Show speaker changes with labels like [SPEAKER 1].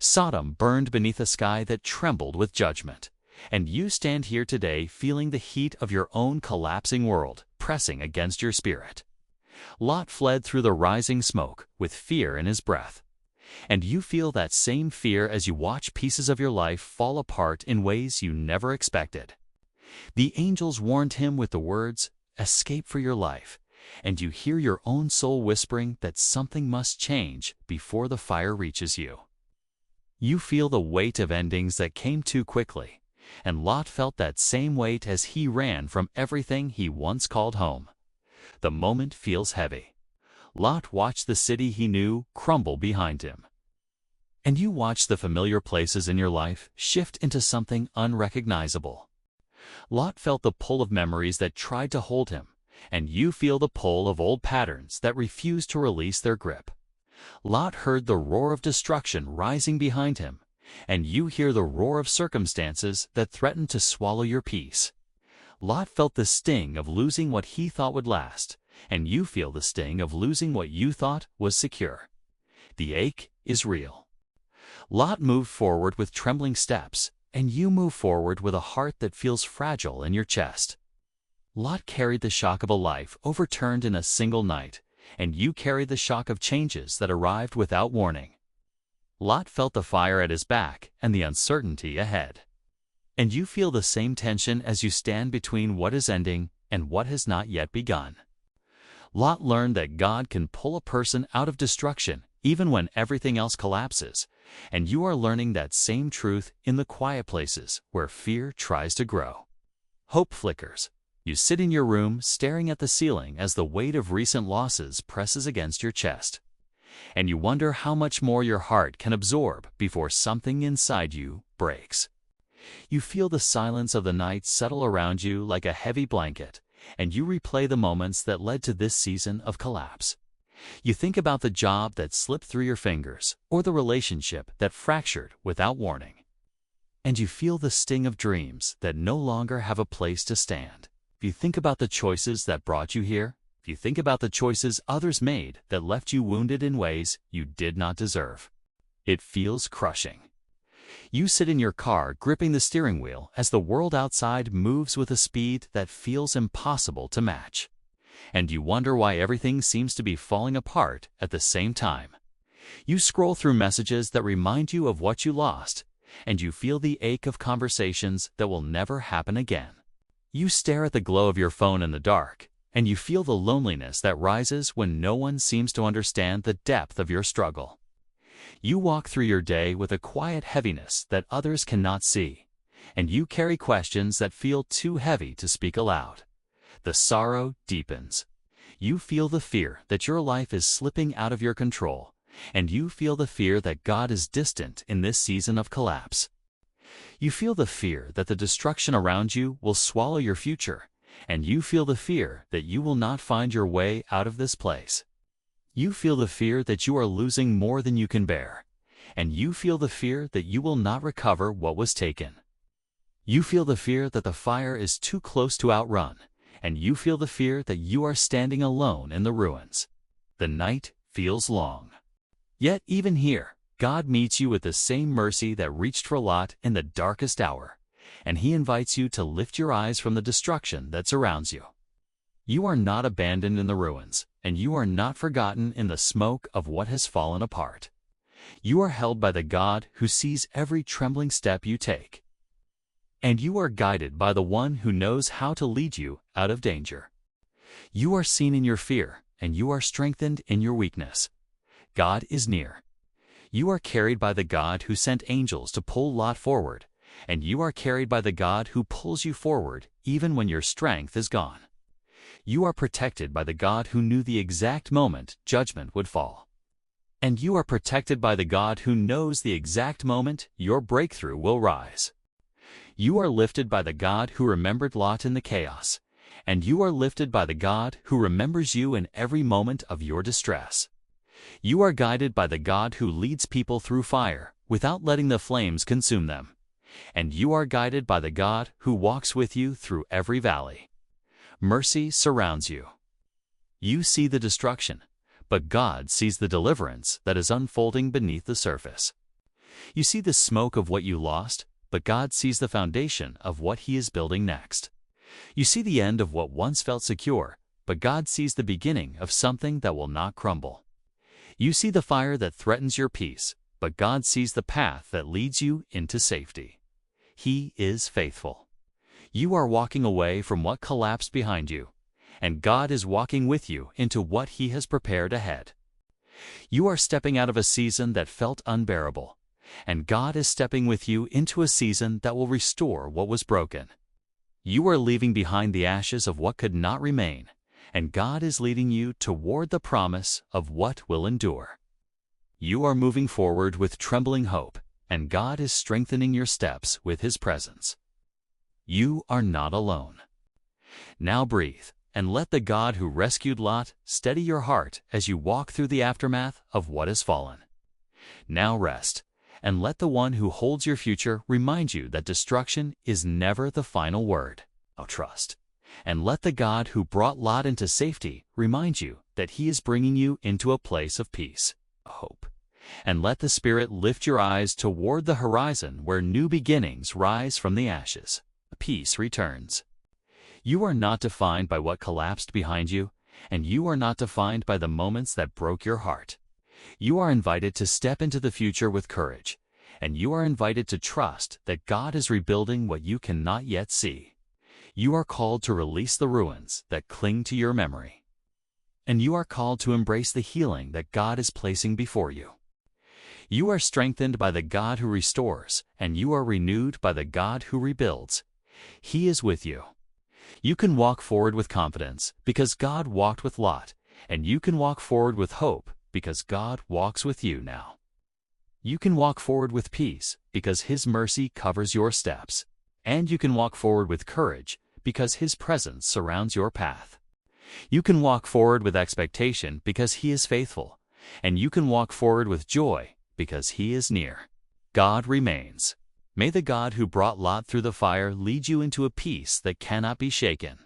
[SPEAKER 1] Sodom burned beneath a sky that trembled with judgment. And you stand here today feeling the heat of your own collapsing world pressing against your spirit. Lot fled through the rising smoke with fear in his breath. And you feel that same fear as you watch pieces of your life fall apart in ways you never expected. The angels warned him with the words, "Escape for your life," and you hear your own soul whispering that something must change before the fire reaches you. You feel the weight of endings that came too quickly, and Lot felt that same weight as he ran from everything he once called home. The moment feels heavy. Lot watched the city he knew crumble behind him. And you watch the familiar places in your life shift into something unrecognizable. Lot felt the pull of memories that tried to hold him, and you feel the pull of old patterns that refuse to release their grip. Lot heard the roar of destruction rising behind him, and you hear the roar of circumstances that threaten to swallow your peace. Lot felt the sting of losing what he thought would last, and you feel the sting of losing what you thought was secure. The ache is real. Lot moved forward with trembling steps, and you move forward with a heart that feels fragile in your chest. Lot carried the shock of a life overturned in a single night, and you carried the shock of changes that arrived without warning. Lot felt the fire at his back and the uncertainty ahead. And you feel the same tension as you stand between what is ending and what has not yet begun. Lot learned that God can pull a person out of destruction even when everything else collapses, and you are learning that same truth in the quiet places where fear tries to grow. Hope flickers. You sit in your room staring at the ceiling as the weight of recent losses presses against your chest. And you wonder how much more your heart can absorb before something inside you breaks. You feel the silence of the night settle around you like a heavy blanket, and you replay the moments that led to this season of collapse. You think about the job that slipped through your fingers, or the relationship that fractured without warning. And you feel the sting of dreams that no longer have a place to stand. If you think about the choices that brought you here, if you think about the choices others made that left you wounded in ways you did not deserve, it feels crushing. You sit in your car gripping the steering wheel as the world outside moves with a speed that feels impossible to match. And you wonder why everything seems to be falling apart at the same time. You scroll through messages that remind you of what you lost, and you feel the ache of conversations that will never happen again. You stare at the glow of your phone in the dark, and you feel the loneliness that rises when no one seems to understand the depth of your struggle. You walk through your day with a quiet heaviness that others cannot see, and you carry questions that feel too heavy to speak aloud. The sorrow deepens. You feel the fear that your life is slipping out of your control, and you feel the fear that God is distant in this season of collapse. You feel the fear that the destruction around you will swallow your future, and you feel the fear that you will not find your way out of this place. You feel the fear that you are losing more than you can bear, and you feel the fear that you will not recover what was taken. You feel the fear that the fire is too close to outrun, and you feel the fear that you are standing alone in the ruins. The night feels long. Yet even here, God meets you with the same mercy that reached for Lot in the darkest hour, and He invites you to lift your eyes from the destruction that surrounds you. You are not abandoned in the ruins, and you are not forgotten in the smoke of what has fallen apart. You are held by the God who sees every trembling step you take. And you are guided by the one who knows how to lead you out of danger. You are seen in your fear, and you are strengthened in your weakness. God is near. You are carried by the God who sent angels to pull Lot forward, and you are carried by the God who pulls you forward even when your strength is gone. You are protected by the God who knew the exact moment judgment would fall. And you are protected by the God who knows the exact moment your breakthrough will rise. You are lifted by the God who remembered Lot in the chaos, and you are lifted by the God who remembers you in every moment of your distress. You are guided by the God who leads people through fire without letting the flames consume them, and you are guided by the God who walks with you through every valley. Mercy surrounds you. You see the destruction, but God sees the deliverance that is unfolding beneath the surface. You see the smoke of what you lost, but God sees the foundation of what He is building next. You see the end of what once felt secure, but God sees the beginning of something that will not crumble. You see the fire that threatens your peace, but God sees the path that leads you into safety. He is faithful. You are walking away from what collapsed behind you, and God is walking with you into what He has prepared ahead. You are stepping out of a season that felt unbearable, and God is stepping with you into a season that will restore what was broken. You are leaving behind the ashes of what could not remain, and God is leading you toward the promise of what will endure. You are moving forward with trembling hope, and God is strengthening your steps with His presence. You are not alone. Now breathe, and let the God who rescued Lot steady your heart as you walk through the aftermath of what has fallen. Now rest, and let the one who holds your future remind you that destruction is never the final word. Now trust, and let the God who brought Lot into safety remind you that He is bringing you into a place of peace, hope. And let the Spirit lift your eyes toward the horizon where new beginnings rise from the ashes. Peace returns. You are not defined by what collapsed behind you, and you are not defined by the moments that broke your heart. You are invited to step into the future with courage, and you are invited to trust that God is rebuilding what you cannot yet see. You are called to release the ruins that cling to your memory, and you are called to embrace the healing that God is placing before you. You are strengthened by the God who restores, and you are renewed by the God who rebuilds. He is with you. You can walk forward with confidence because God walked with Lot, and you can walk forward with hope because God walks with you now. You can walk forward with peace because His mercy covers your steps, and you can walk forward with courage because His presence surrounds your path. You can walk forward with expectation because He is faithful, and you can walk forward with joy because He is near. God remains. May the God who brought Lot through the fire lead you into a peace that cannot be shaken.